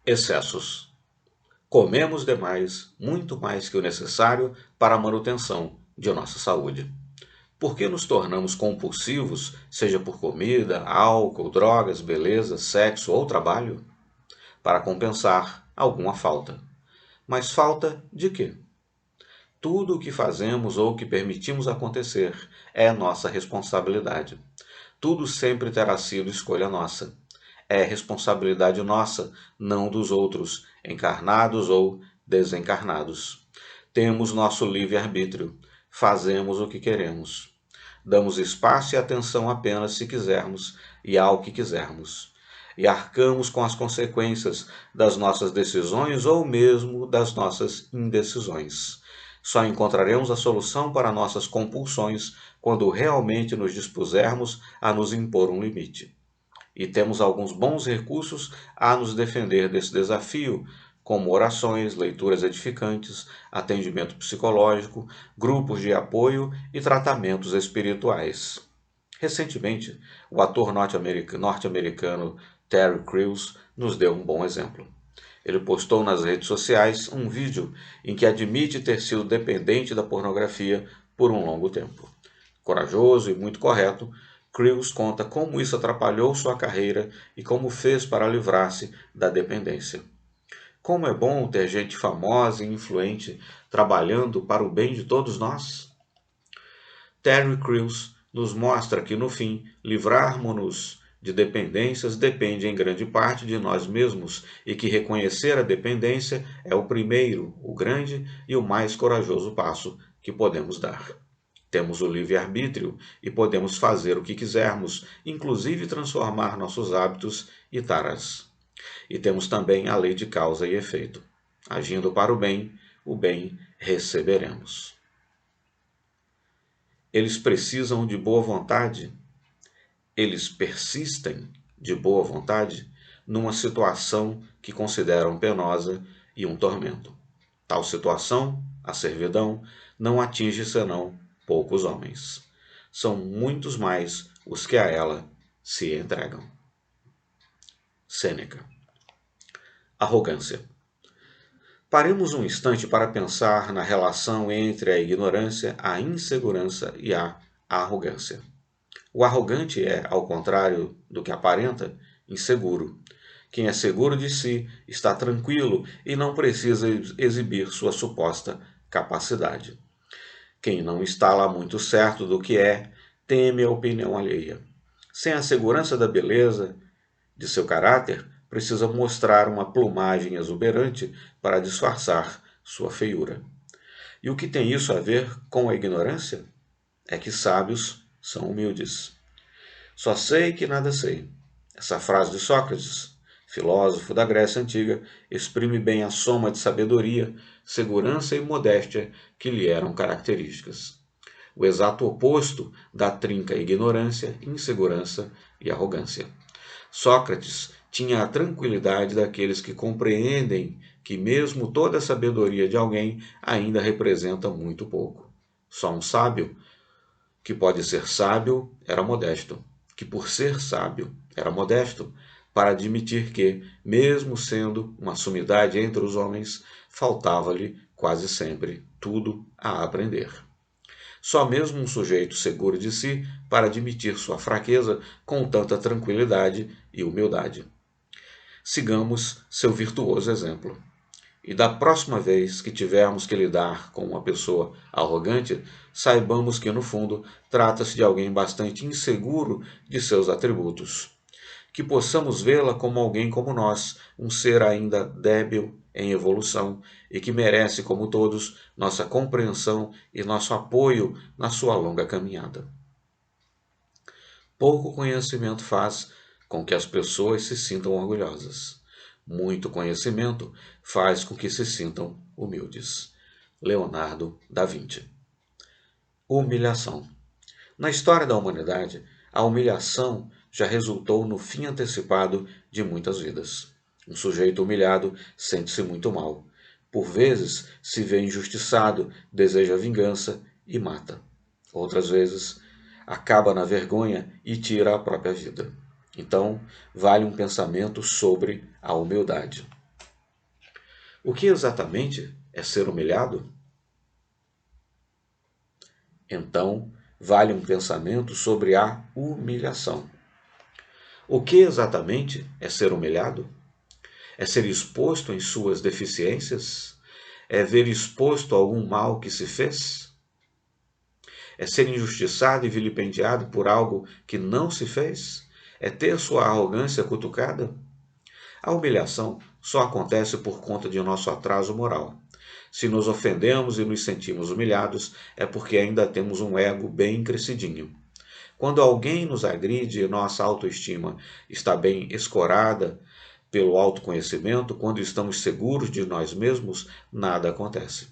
Excessos. Comemos demais, muito mais que o necessário para a manutenção de nossa saúde. Por que nos tornamos compulsivos, seja por comida, álcool, drogas, beleza, sexo ou trabalho? Para compensar alguma falta. Mas falta de quê? Tudo o que fazemos ou que permitimos acontecer é nossa responsabilidade. Tudo sempre terá sido escolha nossa. É responsabilidade nossa, não dos outros, encarnados ou desencarnados. Temos nosso livre-arbítrio. Fazemos o que queremos. Damos espaço e atenção apenas se quisermos e ao que quisermos. E arcamos com as consequências das nossas decisões ou mesmo das nossas indecisões. Só encontraremos a solução para nossas compulsões quando realmente nos dispusermos a nos impor um limite. E temos alguns bons recursos a nos defender desse desafio, como orações, leituras edificantes, atendimento psicológico, grupos de apoio e tratamentos espirituais. Recentemente, o ator norte-americano Terry Crews nos deu um bom exemplo. Ele postou nas redes sociais um vídeo em que admite ter sido dependente da pornografia por um longo tempo. Corajoso e muito correto, Crews conta como isso atrapalhou sua carreira e como fez para livrar-se da dependência. Como é bom ter gente famosa e influente trabalhando para o bem de todos nós. Terry Crews nos mostra que, no fim, livrarmos-nos de dependências depende em grande parte de nós mesmos e que reconhecer a dependência é o primeiro, o grande e o mais corajoso passo que podemos dar. Temos o livre-arbítrio e podemos fazer o que quisermos, inclusive transformar nossos hábitos e taras. E temos também a lei de causa e efeito. Agindo para o bem receberemos. Eles precisam de boa vontade, eles persistem de boa vontade numa situação que consideram penosa e um tormento. Tal situação, a servidão, não atinge senão poucos homens. São muitos mais os que a ela se entregam. Sêneca. Arrogância. Paremos um instante para pensar na relação entre a ignorância, a insegurança e a arrogância. O arrogante é, ao contrário do que aparenta, inseguro. Quem é seguro de si está tranquilo e não precisa exibir sua suposta capacidade. Quem não está lá muito certo do que é, teme a opinião alheia. Sem a segurança da beleza de seu caráter, precisa mostrar uma plumagem exuberante para disfarçar sua feiura. E o que tem isso a ver com a ignorância? É que sábios são humildes. Só sei que nada sei. Essa frase de Sócrates, filósofo da Grécia Antiga, exprime bem a soma de sabedoria, segurança e modéstia que lhe eram características. O exato oposto da trinca ignorância, insegurança e arrogância. Sócrates tinha a tranquilidade daqueles que compreendem que mesmo toda a sabedoria de alguém ainda representa muito pouco. Só um sábio, que pode ser sábio, era modesto, que por ser sábio era modesto, para admitir que, mesmo sendo uma sumidade entre os homens, faltava-lhe quase sempre tudo a aprender. Só mesmo um sujeito seguro de si para admitir sua fraqueza com tanta tranquilidade e humildade. Sigamos seu virtuoso exemplo. E da próxima vez que tivermos que lidar com uma pessoa arrogante, saibamos que, no fundo, trata-se de alguém bastante inseguro de seus atributos. Que possamos vê-la como alguém como nós, um ser ainda débil em evolução e que merece, como todos, nossa compreensão e nosso apoio na sua longa caminhada. Pouco conhecimento faz com que as pessoas se sintam orgulhosas. Muito conhecimento faz com que se sintam humildes. Leonardo da Vinci. Humilhação. Na história da humanidade, a humilhação já resultou no fim antecipado de muitas vidas. Um sujeito humilhado sente-se muito mal. Por vezes se vê injustiçado, deseja vingança e mata. Outras vezes acaba na vergonha e tira a própria vida. Então, vale um pensamento sobre a humildade. O que exatamente é ser humilhado? Então, vale um pensamento sobre a humilhação. O que exatamente é ser humilhado? É ser exposto em suas deficiências? É ver exposto algum mal que se fez? É ser injustiçado e vilipendiado por algo que não se fez? É ter sua arrogância cutucada? A humilhação só acontece por conta de nosso atraso moral. Se nos ofendemos e nos sentimos humilhados, é porque ainda temos um ego bem crescidinho. Quando alguém nos agride e nossa autoestima está bem escorada pelo autoconhecimento, quando estamos seguros de nós mesmos, nada acontece.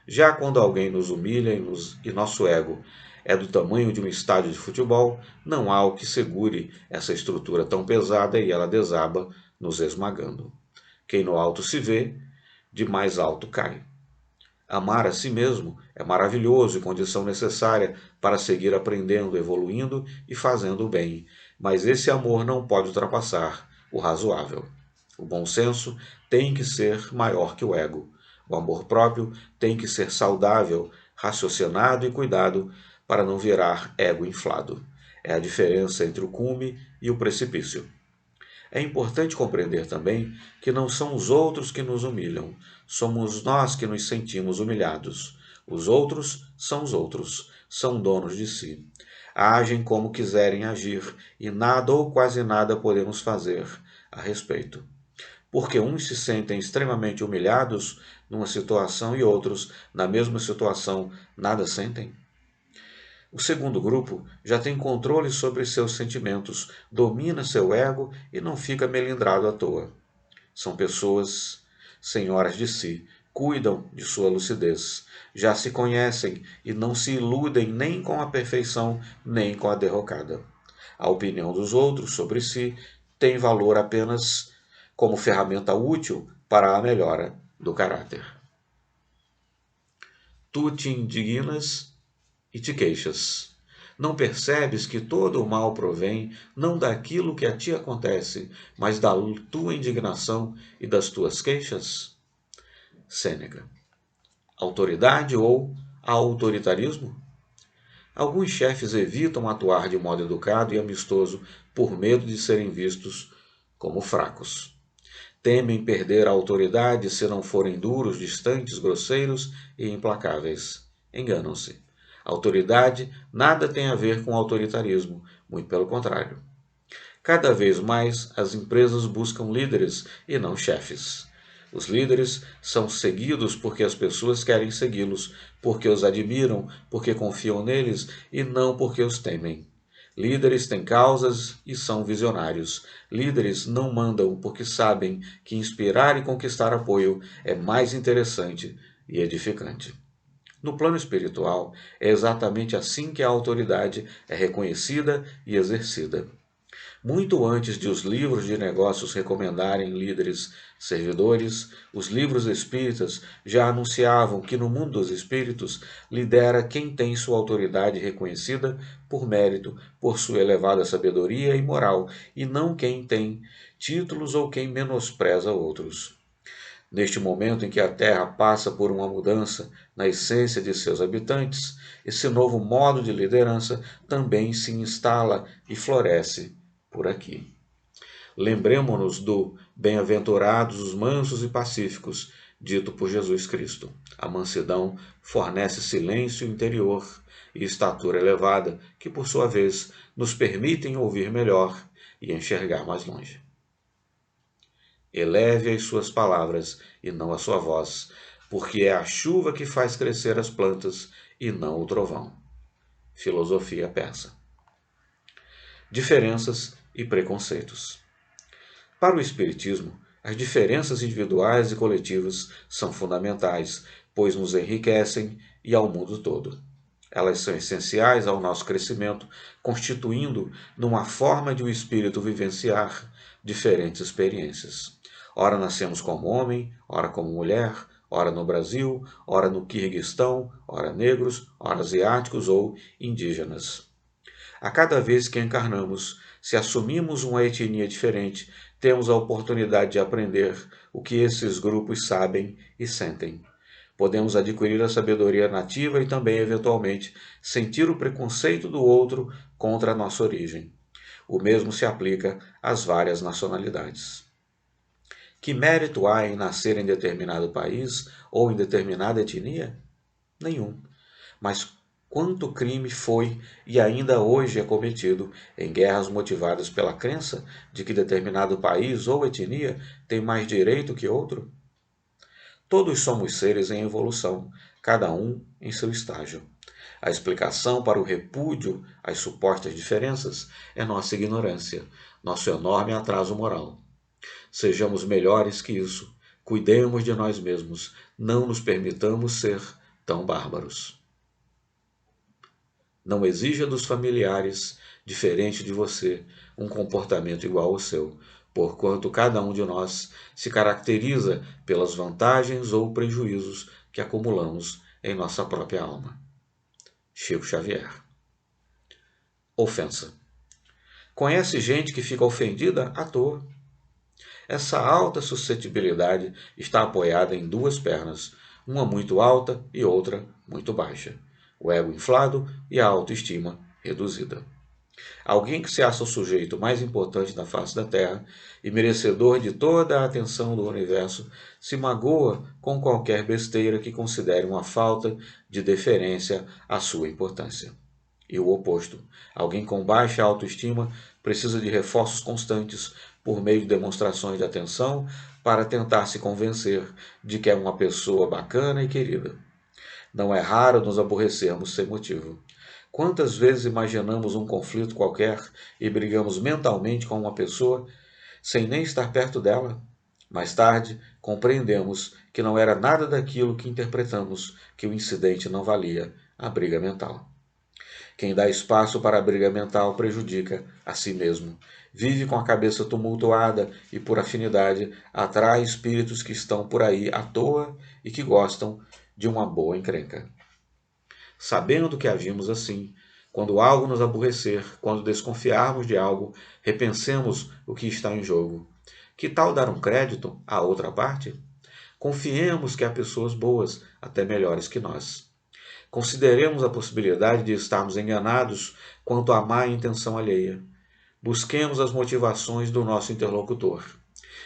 Já quando alguém nos humilha e nosso ego é do tamanho de um estádio de futebol, não há o que segure essa estrutura tão pesada e ela desaba, nos esmagando. Quem no alto se vê, de mais alto cai. Amar a si mesmo é maravilhoso e condição necessária para seguir aprendendo, evoluindo e fazendo o bem, mas esse amor não pode ultrapassar o razoável. O bom senso tem que ser maior que o ego. O amor próprio tem que ser saudável, raciocinado e cuidado para não virar ego inflado. É a diferença entre o cume e o precipício. É importante compreender também que não são os outros que nos humilham, somos nós que nos sentimos humilhados. Os outros são os outros, são donos de si. Agem como quiserem agir e nada ou quase nada podemos fazer a respeito. Porque uns se sentem extremamente humilhados numa situação e outros, na mesma situação, nada sentem. O segundo grupo já tem controle sobre seus sentimentos, domina seu ego e não fica melindrado à toa. São pessoas senhoras de si, cuidam de sua lucidez, já se conhecem e não se iludem nem com a perfeição nem com a derrocada. A opinião dos outros sobre si tem valor apenas como ferramenta útil para a melhora do caráter. Tu te indignas e te queixas. Não percebes que todo o mal provém não daquilo que a ti acontece, mas da tua indignação e das tuas queixas? Sêneca. Autoridade ou autoritarismo? Alguns chefes evitam atuar de modo educado e amistoso por medo de serem vistos como fracos. Temem perder a autoridade se não forem duros, distantes, grosseiros e implacáveis. Enganam-se. Autoridade nada tem a ver com autoritarismo, muito pelo contrário. Cada vez mais as empresas buscam líderes e não chefes. Os líderes são seguidos porque as pessoas querem segui-los, porque os admiram, porque confiam neles e não porque os temem. Líderes têm causas e são visionários. Líderes não mandam porque sabem que inspirar e conquistar apoio é mais interessante e edificante. No plano espiritual, é exatamente assim que a autoridade é reconhecida e exercida. Muito antes de os livros de negócios recomendarem líderes servidores, os livros espíritas já anunciavam que no mundo dos espíritos lidera quem tem sua autoridade reconhecida por mérito, por sua elevada sabedoria e moral, e não quem tem títulos ou quem menospreza outros. Neste momento em que a Terra passa por uma mudança na essência de seus habitantes, esse novo modo de liderança também se instala e floresce por aqui. Lembremo-nos do bem-aventurados os mansos e pacíficos, dito por Jesus Cristo. A mansidão fornece silêncio interior e estatura elevada, que por sua vez nos permitem ouvir melhor e enxergar mais longe. Eleve as suas palavras e não a sua voz, porque é a chuva que faz crescer as plantas e não o trovão. Filosofia persa. Diferenças e preconceitos. Para o Espiritismo, as diferenças individuais e coletivas são fundamentais, pois nos enriquecem e ao mundo todo. Elas são essenciais ao nosso crescimento, constituindo numa forma de o espírito vivenciar diferentes experiências. Ora nascemos como homem, ora como mulher, ora no Brasil, ora no Quirguistão, ora negros, ora asiáticos ou indígenas. A cada vez que encarnamos, se assumimos uma etnia diferente, temos a oportunidade de aprender o que esses grupos sabem e sentem. Podemos adquirir a sabedoria nativa e também, eventualmente, sentir o preconceito do outro contra a nossa origem. O mesmo se aplica às várias nacionalidades. Que mérito há em nascer em determinado país ou em determinada etnia? Nenhum. Mas quanto crime foi e ainda hoje é cometido em guerras motivadas pela crença de que determinado país ou etnia tem mais direito que outro? Todos somos seres em evolução, cada um em seu estágio. A explicação para o repúdio às supostas diferenças é nossa ignorância, nosso enorme atraso moral. Sejamos melhores que isso, cuidemos de nós mesmos, não nos permitamos ser tão bárbaros. Não exija dos familiares, diferente de você, um comportamento igual ao seu, porquanto cada um de nós se caracteriza pelas vantagens ou prejuízos que acumulamos em nossa própria alma. Chico Xavier. Ofensa. Conhece gente que fica ofendida à toa. Essa alta suscetibilidade está apoiada em duas pernas, uma muito alta e outra muito baixa. O ego inflado e a autoestima reduzida. Alguém que se acha o sujeito mais importante da face da Terra e merecedor de toda a atenção do universo se magoa com qualquer besteira que considere uma falta de deferência à sua importância. E o oposto, alguém com baixa autoestima precisa de reforços constantes por meio de demonstrações de atenção para tentar se convencer de que é uma pessoa bacana e querida. Não é raro nos aborrecermos sem motivo. Quantas vezes imaginamos um conflito qualquer e brigamos mentalmente com uma pessoa sem nem estar perto dela? Mais tarde, compreendemos que não era nada daquilo que interpretamos, que o incidente não valia a briga mental. Quem dá espaço para a briga mental prejudica a si mesmo. Vive com a cabeça tumultuada e, por afinidade, atrai espíritos que estão por aí à toa e que gostam de uma boa encrenca. Sabendo que agimos assim, quando algo nos aborrecer, quando desconfiarmos de algo, repensemos o que está em jogo. Que tal dar um crédito à outra parte? Confiemos que há pessoas boas, até melhores que nós. Consideremos a possibilidade de estarmos enganados quanto à má intenção alheia. Busquemos as motivações do nosso interlocutor.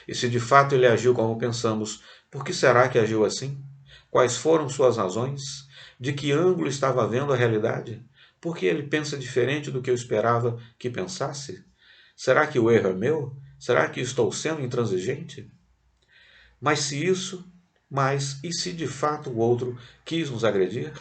E se de fato ele agiu como pensamos, por que será que agiu assim? Quais foram suas razões? De que ângulo estava vendo a realidade? Por que ele pensa diferente do que eu esperava que pensasse? Será que o erro é meu? Será que estou sendo intransigente? Mas e se de fato o outro quis nos agredir?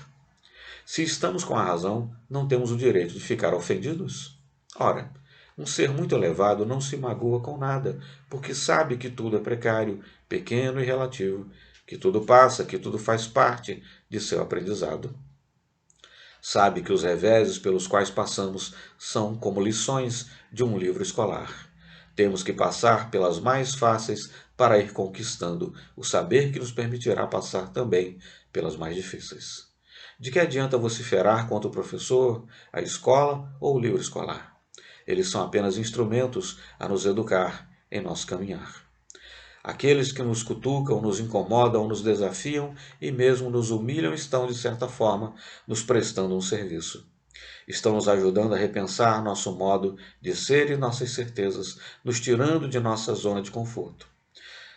Se estamos com a razão, não temos o direito de ficar ofendidos? Ora, um ser muito elevado não se magoa com nada, porque sabe que tudo é precário, pequeno e relativo, que tudo passa, que tudo faz parte de seu aprendizado. Sabe que os reveses pelos quais passamos são como lições de um livro escolar. Temos que passar pelas mais fáceis para ir conquistando o saber que nos permitirá passar também pelas mais difíceis. De que adianta vociferar contra o professor, a escola ou o livro escolar? Eles são apenas instrumentos a nos educar em nosso caminhar. Aqueles que nos cutucam, nos incomodam, nos desafiam e mesmo nos humilham estão, de certa forma, nos prestando um serviço. Estão nos ajudando a repensar nosso modo de ser e nossas certezas, nos tirando de nossa zona de conforto.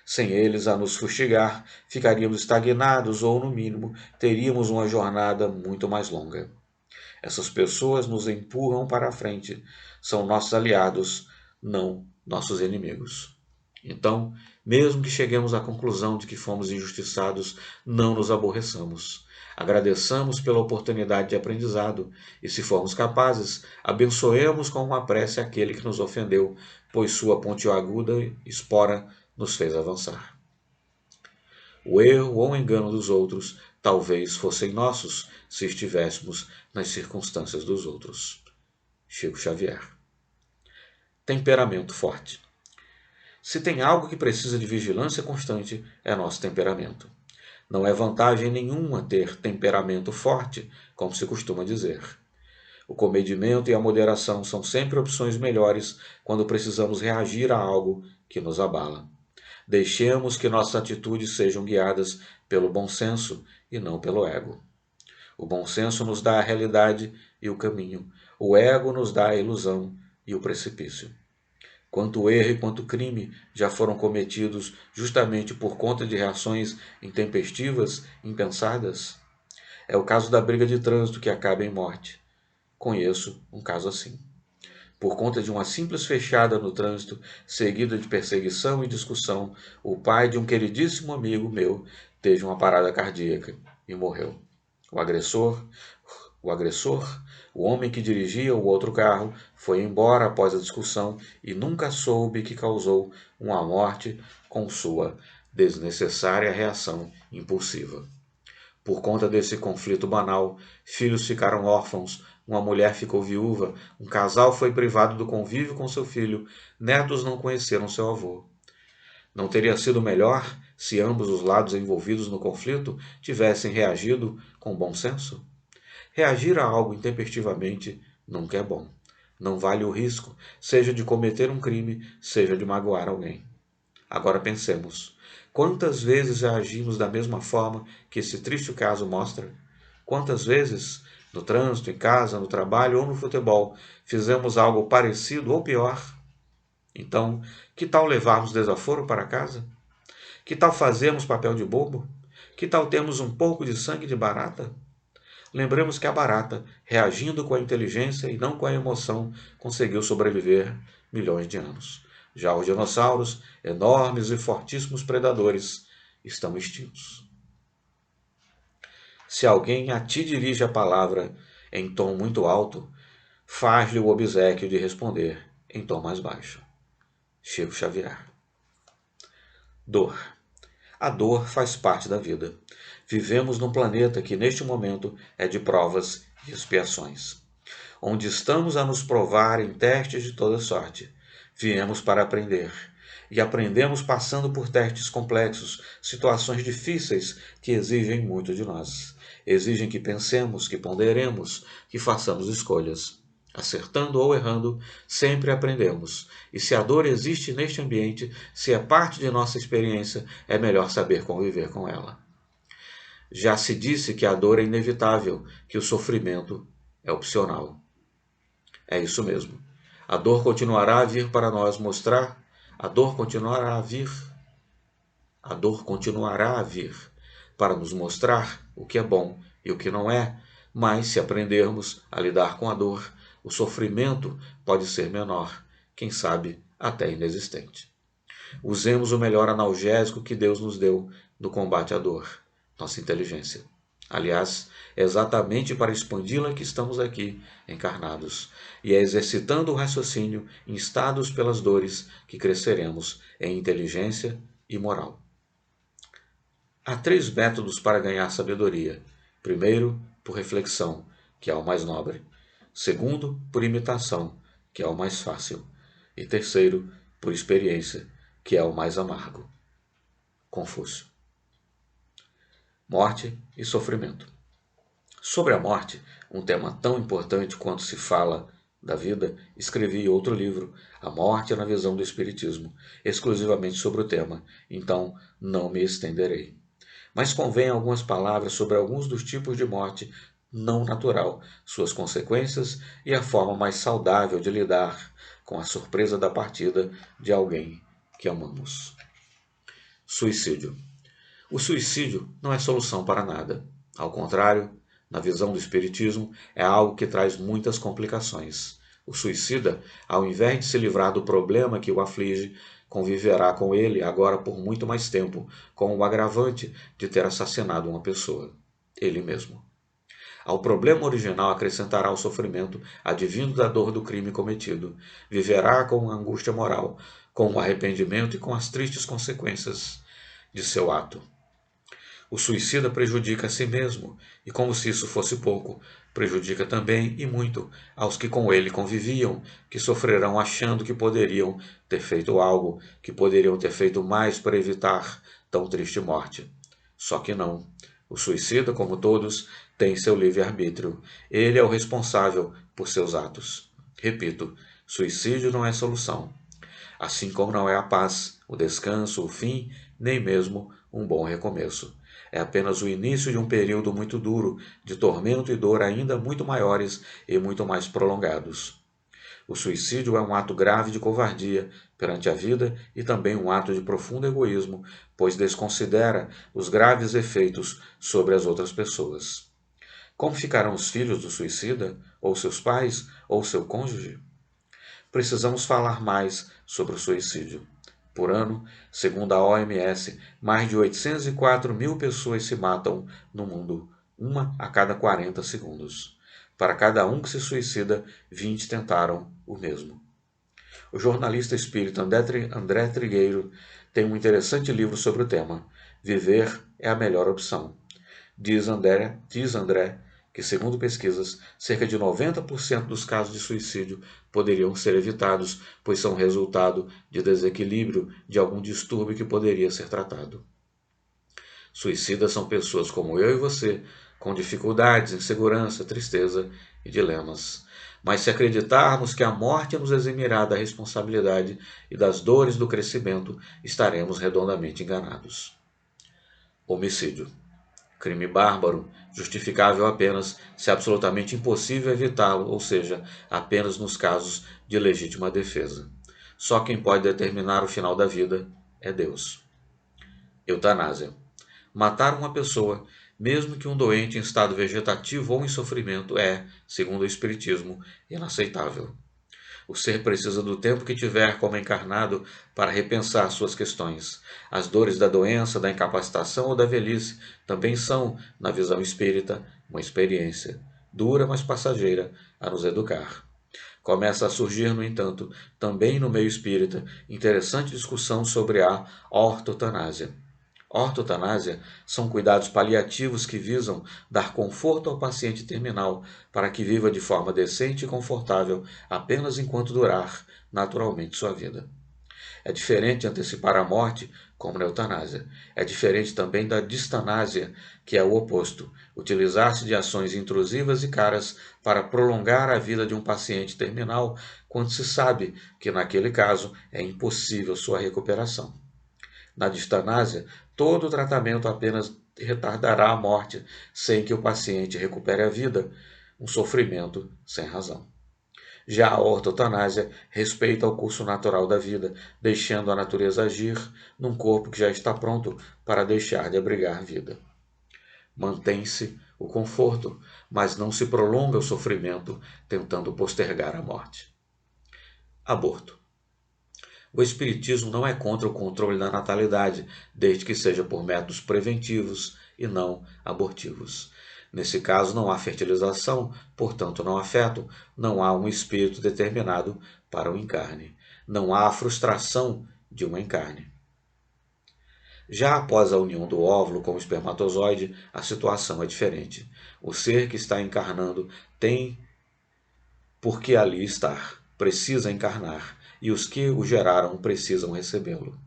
Sem eles a nos fustigar, ficaríamos estagnados ou, no mínimo, teríamos uma jornada muito mais longa. Essas pessoas nos empurram para a frente, são nossos aliados, não nossos inimigos. Então, mesmo que cheguemos à conclusão de que fomos injustiçados, não nos aborreçamos. Agradeçamos pela oportunidade de aprendizado e, se formos capazes, abençoemos com uma prece aquele que nos ofendeu, pois sua pontiaguda espora nos fez avançar. O erro ou o engano dos outros talvez fossem nossos, se estivéssemos nas circunstâncias dos outros. Chico Xavier. Temperamento forte. Se tem algo que precisa de vigilância constante, é nosso temperamento. Não é vantagem nenhuma ter temperamento forte, como se costuma dizer. O comedimento e a moderação são sempre opções melhores quando precisamos reagir a algo que nos abala. Deixemos que nossas atitudes sejam guiadas pelo bom senso e não pelo ego. O bom senso nos dá a realidade e o caminho. O ego nos dá a ilusão e o precipício. Quanto erro e quanto crime já foram cometidos justamente por conta de reações intempestivas, impensadas? É o caso da briga de trânsito que acaba em morte. Conheço um caso assim. Por conta de uma simples fechada no trânsito, seguida de perseguição e discussão, o pai de um queridíssimo amigo meu teve uma parada cardíaca e morreu. O agressor, o homem que dirigia o outro carro, foi embora após a discussão e nunca soube que causou uma morte com sua desnecessária reação impulsiva. Por conta desse conflito banal, filhos ficaram órfãos, uma mulher ficou viúva, um casal foi privado do convívio com seu filho, netos não conheceram seu avô. Não teria sido melhor se ambos os lados envolvidos no conflito tivessem reagido com bom senso? Reagir a algo intempestivamente nunca é bom. Não vale o risco, seja de cometer um crime, seja de magoar alguém. Agora pensemos. Quantas vezes já agimos da mesma forma que esse triste caso mostra? Quantas vezes, no trânsito, em casa, no trabalho ou no futebol, fizemos algo parecido ou pior? Então, que tal levarmos desaforo para casa? Que tal fazermos papel de bobo? Que tal termos um pouco de sangue de barata? Lembremos que a barata, reagindo com a inteligência e não com a emoção, conseguiu sobreviver milhões de anos. Já os dinossauros, enormes e fortíssimos predadores, estão extintos. Se alguém a ti dirige a palavra em tom muito alto, faz-lhe o obséquio de responder em tom mais baixo. Chico Xavier. Dor. A dor faz parte da vida. Vivemos num planeta que neste momento é de provas e expiações, onde estamos a nos provar em testes de toda sorte. Viemos para aprender, e aprendemos passando por testes complexos, situações difíceis que exigem muito de nós. Exigem que pensemos, que ponderemos, que façamos escolhas. Acertando ou errando, sempre aprendemos. E se a dor existe neste ambiente, se é parte de nossa experiência, é melhor saber conviver com ela. Já se disse que a dor é inevitável, que o sofrimento é opcional. É isso mesmo. A dor continuará a vir para nós mostrar, a dor continuará a vir, a dor continuará a vir para nos mostrar o que é bom e o que não é, mas se aprendermos a lidar com a dor, o sofrimento pode ser menor, quem sabe até inexistente. Usemos o melhor analgésico que Deus nos deu no combate à dor, nossa inteligência. Aliás, é exatamente para expandi-la que estamos aqui, encarnados, e é exercitando o raciocínio instados pelas dores que cresceremos em inteligência e moral. Há 3 métodos para ganhar sabedoria. Primeiro, por reflexão, que é o mais nobre. Segundo, por imitação, que é o mais fácil. E terceiro, por experiência, que é o mais amargo. Confúcio. Morte e sofrimento. Sobre a morte, um tema tão importante quanto se fala da vida, escrevi outro livro, A Morte na Visão do Espiritismo, exclusivamente sobre o tema, então não me estenderei. Mas convém algumas palavras sobre alguns dos tipos de morte não natural, suas consequências e a forma mais saudável de lidar com a surpresa da partida de alguém que amamos. Suicídio. O suicídio não é solução para nada. Ao contrário, na visão do Espiritismo, é algo que traz muitas complicações. O suicida, ao invés de se livrar do problema que o aflige, conviverá com ele agora por muito mais tempo, com o agravante de ter assassinado uma pessoa, ele mesmo. Ao problema original acrescentará o sofrimento advindo da dor do crime cometido. Viverá com a angústia moral, com o arrependimento e com as tristes consequências de seu ato. O suicida prejudica a si mesmo, e como se isso fosse pouco, prejudica também e muito aos que com ele conviviam, que sofrerão achando que poderiam ter feito algo, que poderiam ter feito mais para evitar tão triste morte. Só que não. O suicida, como todos, tem seu livre-arbítrio. Ele é o responsável por seus atos. Repito, suicídio não é solução, assim como não é a paz, o descanso, o fim, nem mesmo um bom recomeço. É apenas o início de um período muito duro, de tormento e dor ainda muito maiores e muito mais prolongados. O suicídio é um ato grave de covardia perante a vida e também um ato de profundo egoísmo, pois desconsidera os graves efeitos sobre as outras pessoas. Como ficarão os filhos do suicida, ou seus pais, ou seu cônjuge? Precisamos falar mais sobre o suicídio. Por ano, segundo a OMS, mais de 804 mil pessoas se matam no mundo, uma a cada 40 segundos. Para cada um que se suicida, 20 tentaram o mesmo. O jornalista espírita André Trigueiro tem um interessante livro sobre o tema. Viver é a melhor opção. Diz André que, segundo pesquisas, cerca de 90% dos casos de suicídio poderiam ser evitados, pois são resultado de desequilíbrio de algum distúrbio que poderia ser tratado. Suicidas são pessoas como eu e você, com dificuldades, insegurança, tristeza e dilemas. Mas se acreditarmos que a morte nos eximirá da responsabilidade e das dores do crescimento, estaremos redondamente enganados. Homicídio. Crime bárbaro, justificável apenas se absolutamente impossível evitá-lo, ou seja, apenas nos casos de legítima defesa. Só quem pode determinar o final da vida é Deus. Eutanásia. Matar uma pessoa, mesmo que um doente em estado vegetativo ou em sofrimento, é, segundo o Espiritismo, inaceitável. O ser precisa do tempo que tiver como encarnado para repensar suas questões. As dores da doença, da incapacitação ou da velhice também são, na visão espírita, uma experiência, dura mas passageira, a nos educar. Começa a surgir, no entanto, também no meio espírita, interessante discussão sobre a ortotanásia. Ortotanásia são cuidados paliativos que visam dar conforto ao paciente terminal para que viva de forma decente e confortável apenas enquanto durar naturalmente sua vida. É diferente de antecipar a morte, como na eutanásia. É diferente também da distanásia, que é o oposto, utilizar-se de ações intrusivas e caras para prolongar a vida de um paciente terminal, quando se sabe que, naquele caso, é impossível sua recuperação. Na distanásia, todo o tratamento apenas retardará a morte, sem que o paciente recupere a vida, um sofrimento sem razão. Já a ortotanásia respeita o curso natural da vida, deixando a natureza agir num corpo que já está pronto para deixar de abrigar vida. Mantém-se o conforto, mas não se prolonga o sofrimento, tentando postergar a morte. Aborto. O Espiritismo não é contra o controle da natalidade, desde que seja por métodos preventivos e não abortivos. Nesse caso, não há fertilização, portanto, não há feto, não há um espírito determinado para o encarne. Não há a frustração de um encarne. Já após a união do óvulo com o espermatozoide, a situação é diferente. O ser que está encarnando tem por que ali estar, precisa encarnar, e os que o geraram precisam recebê-lo.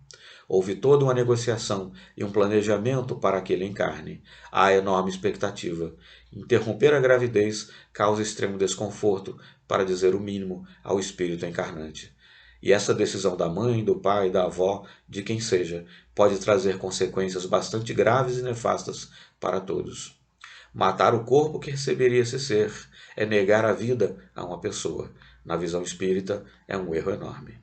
Houve toda uma negociação e um planejamento para que ele encarne. Há enorme expectativa. Interromper a gravidez causa extremo desconforto, para dizer o mínimo, ao espírito encarnante. E essa decisão da mãe, do pai, da avó, de quem seja, pode trazer consequências bastante graves e nefastas para todos. Matar o corpo que receberia esse ser é negar a vida a uma pessoa. Na visão espírita, é um erro enorme.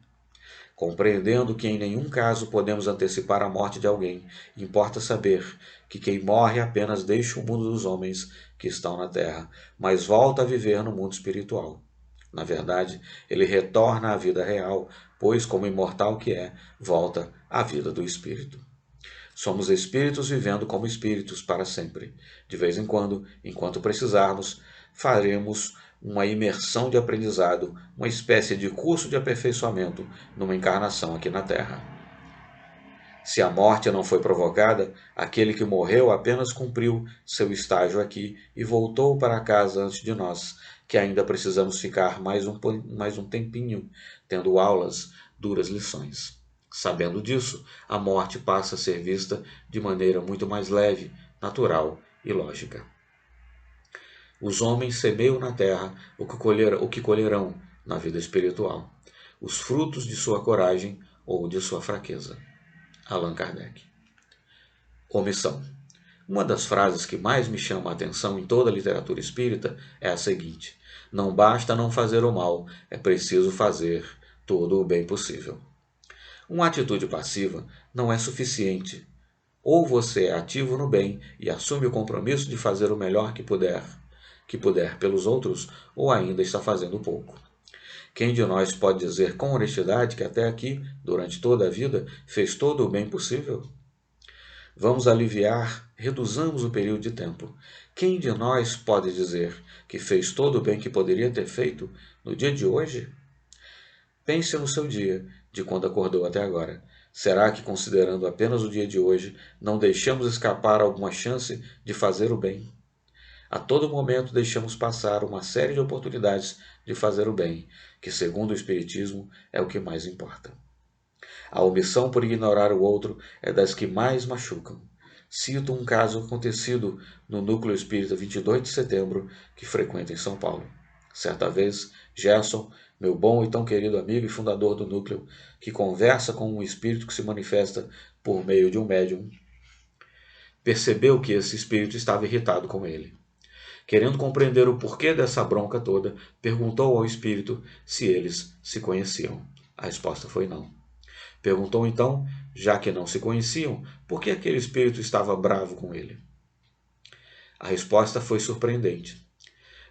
Compreendendo que em nenhum caso podemos antecipar a morte de alguém, importa saber que quem morre apenas deixa o mundo dos homens que estão na terra, mas volta a viver no mundo espiritual. Na verdade, ele retorna à vida real, pois, como imortal que é, volta à vida do espírito. Somos espíritos vivendo como espíritos para sempre. De vez em quando, enquanto precisarmos, faremos uma imersão de aprendizado, uma espécie de curso de aperfeiçoamento numa encarnação aqui na Terra. Se a morte não foi provocada, aquele que morreu apenas cumpriu seu estágio aqui e voltou para casa antes de nós, que ainda precisamos ficar mais um tempinho, tendo aulas, duras lições. Sabendo disso, a morte passa a ser vista de maneira muito mais leve, natural e lógica. Os homens semeiam na terra o que colherão na vida espiritual, os frutos de sua coragem ou de sua fraqueza. Allan Kardec. Omissão. Uma das frases que mais me chama a atenção em toda a literatura espírita é a seguinte: não basta não fazer o mal, é preciso fazer todo o bem possível. Uma atitude passiva não é suficiente. Ou você é ativo no bem e assume o compromisso de fazer o melhor que puder pelos outros, ou ainda está fazendo pouco. Quem de nós pode dizer com honestidade que até aqui, durante toda a vida, fez todo o bem possível? Vamos aliviar, reduzamos o período de tempo. Quem de nós pode dizer que fez todo o bem que poderia ter feito no dia de hoje? Pense no seu dia, de quando acordou até agora. Será que, considerando apenas o dia de hoje, não deixamos escapar alguma chance de fazer o bem? A todo momento deixamos passar uma série de oportunidades de fazer o bem, que, segundo o Espiritismo, é o que mais importa. A omissão por ignorar o outro é das que mais machucam. Cito um caso acontecido no Núcleo Espírita 22 de Setembro, que frequento em São Paulo. Certa vez, Gerson, meu bom e tão querido amigo e fundador do Núcleo, que conversa com um espírito que se manifesta por meio de um médium, percebeu que esse espírito estava irritado com ele. Querendo compreender o porquê dessa bronca toda, perguntou ao espírito se eles se conheciam. A resposta foi não. Perguntou então, já que não se conheciam, por que aquele espírito estava bravo com ele. A resposta foi surpreendente.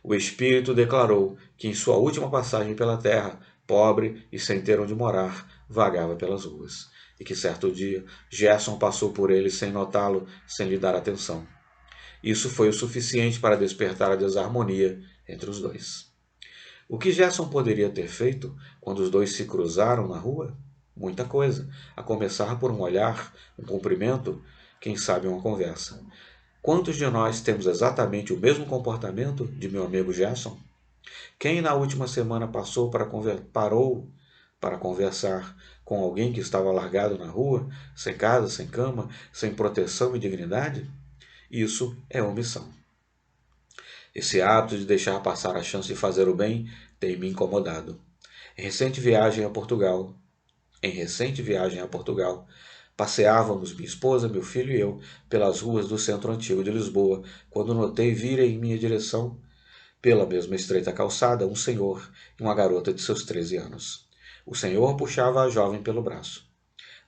O espírito declarou que em sua última passagem pela terra, pobre e sem ter onde morar, vagava pelas ruas, e que certo dia Gerson passou por ele sem notá-lo, sem lhe dar atenção. Isso foi o suficiente para despertar a desarmonia entre os dois. O que Gerson poderia ter feito quando os dois se cruzaram na rua? Muita coisa, a começar por um olhar, um cumprimento, quem sabe uma conversa. Quantos de nós temos exatamente o mesmo comportamento de meu amigo Gerson? Quem na última semana parou para conversar com alguém que estava largado na rua, sem casa, sem cama, sem proteção e dignidade? Isso é omissão. Esse hábito de deixar passar a chance de fazer o bem tem me incomodado. Em recente viagem a Portugal, passeávamos minha esposa, meu filho e eu pelas ruas do centro antigo de Lisboa, quando notei vir em minha direção, pela mesma estreita calçada, um senhor e uma garota de seus 13 anos. O senhor puxava a jovem pelo braço.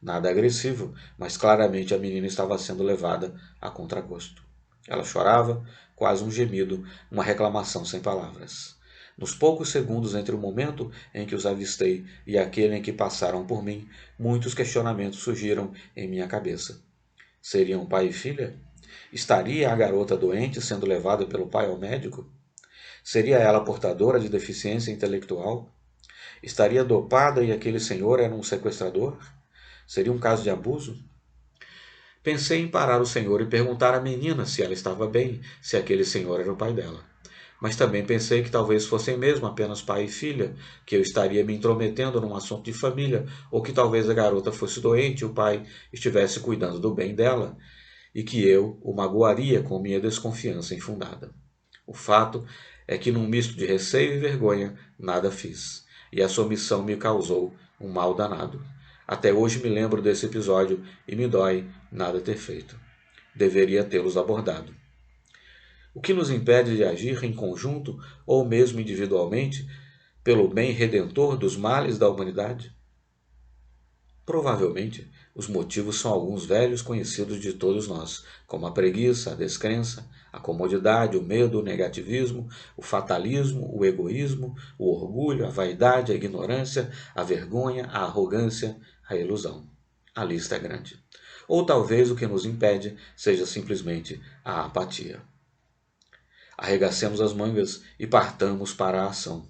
Nada agressivo, mas claramente a menina estava sendo levada a contragosto. Ela chorava, quase um gemido, uma reclamação sem palavras. Nos poucos segundos entre o momento em que os avistei e aquele em que passaram por mim, muitos questionamentos surgiram em minha cabeça. Seriam pai e filha? Estaria a garota doente sendo levada pelo pai ao médico? Seria ela portadora de deficiência intelectual? Estaria dopada e aquele senhor era um sequestrador? Seria um caso de abuso? Pensei em parar o senhor e perguntar à menina se ela estava bem, se aquele senhor era o pai dela. Mas também pensei que talvez fossem mesmo apenas pai e filha, que eu estaria me intrometendo num assunto de família, ou que talvez a garota fosse doente e o pai estivesse cuidando do bem dela, e que eu o magoaria com minha desconfiança infundada. O fato é que, num misto de receio e vergonha, nada fiz, e essa omissão me causou um mal danado. Até hoje me lembro desse episódio e me dói nada ter feito. Deveria tê-los abordado. O que nos impede de agir em conjunto ou mesmo individualmente pelo bem redentor dos males da humanidade? Provavelmente, os motivos são alguns velhos conhecidos de todos nós, como a preguiça, a descrença, a comodidade, o medo, o negativismo, o fatalismo, o egoísmo, o orgulho, a vaidade, a ignorância, a vergonha, a arrogância, a ilusão. A lista é grande. Ou talvez o que nos impede seja simplesmente a apatia. Arregacemos as mangas e partamos para a ação.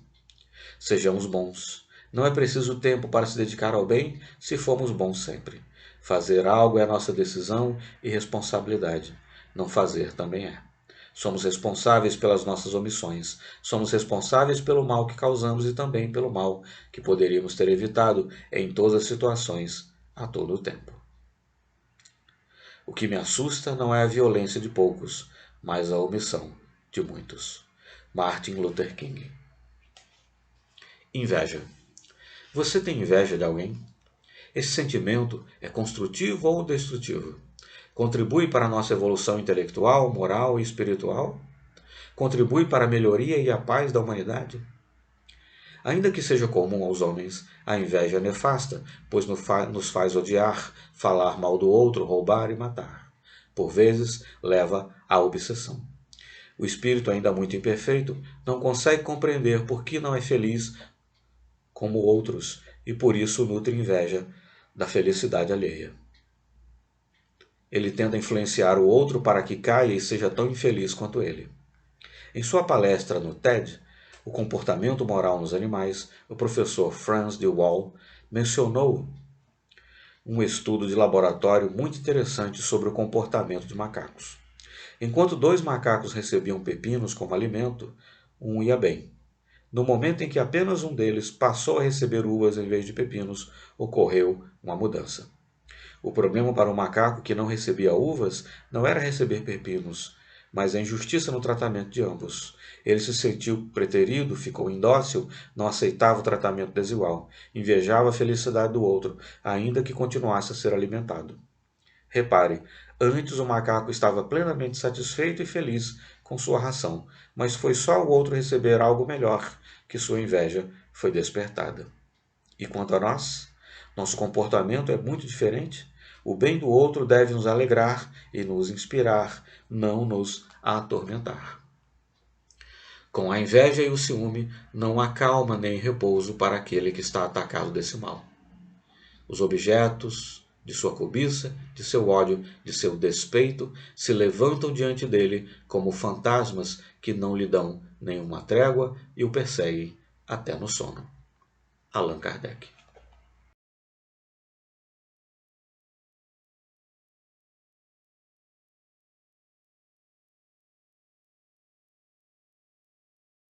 Sejamos bons. Não é preciso tempo para se dedicar ao bem se formos bons sempre. Fazer algo é a nossa decisão e responsabilidade. Não fazer também é. Somos responsáveis pelas nossas omissões. Somos responsáveis pelo mal que causamos e também pelo mal que poderíamos ter evitado em todas as situações, a todo o tempo. O que me assusta não é a violência de poucos, mas a omissão de muitos. Martin Luther King. Inveja. Você tem inveja de alguém? Esse sentimento é construtivo ou destrutivo? Contribui para a nossa evolução intelectual, moral e espiritual? Contribui para a melhoria e a paz da humanidade? Ainda que seja comum aos homens, a inveja é nefasta, pois nos faz odiar, falar mal do outro, roubar e matar. Por vezes, leva à obsessão. O espírito, ainda muito imperfeito, não consegue compreender por que não é feliz como outros e por isso nutre inveja da felicidade alheia. Ele tenta influenciar o outro para que caia e seja tão infeliz quanto ele. Em sua palestra no TED, O Comportamento Moral nos Animais, o professor Franz de Waal mencionou um estudo de laboratório muito interessante sobre o comportamento de macacos. Enquanto 2 macacos recebiam pepinos como alimento, um ia bem. No momento em que apenas um deles passou a receber uvas em vez de pepinos, ocorreu uma mudança. O problema para o macaco que não recebia uvas não era receber pepinos, mas a injustiça no tratamento de ambos. Ele se sentiu preterido, ficou indócil, não aceitava o tratamento desigual, invejava a felicidade do outro, ainda que continuasse a ser alimentado. Repare, antes o macaco estava plenamente satisfeito e feliz com sua ração, mas foi só o outro receber algo melhor que sua inveja foi despertada. E quanto a nós? Nosso comportamento é muito diferente. O bem do outro deve nos alegrar e nos inspirar, não nos atormentar. Com a inveja e o ciúme, não há calma nem repouso para aquele que está atacado desse mal. Os objetos de sua cobiça, de seu ódio, de seu despeito, se levantam diante dele como fantasmas que não lhe dão nenhuma trégua e o perseguem até no sono. Allan Kardec.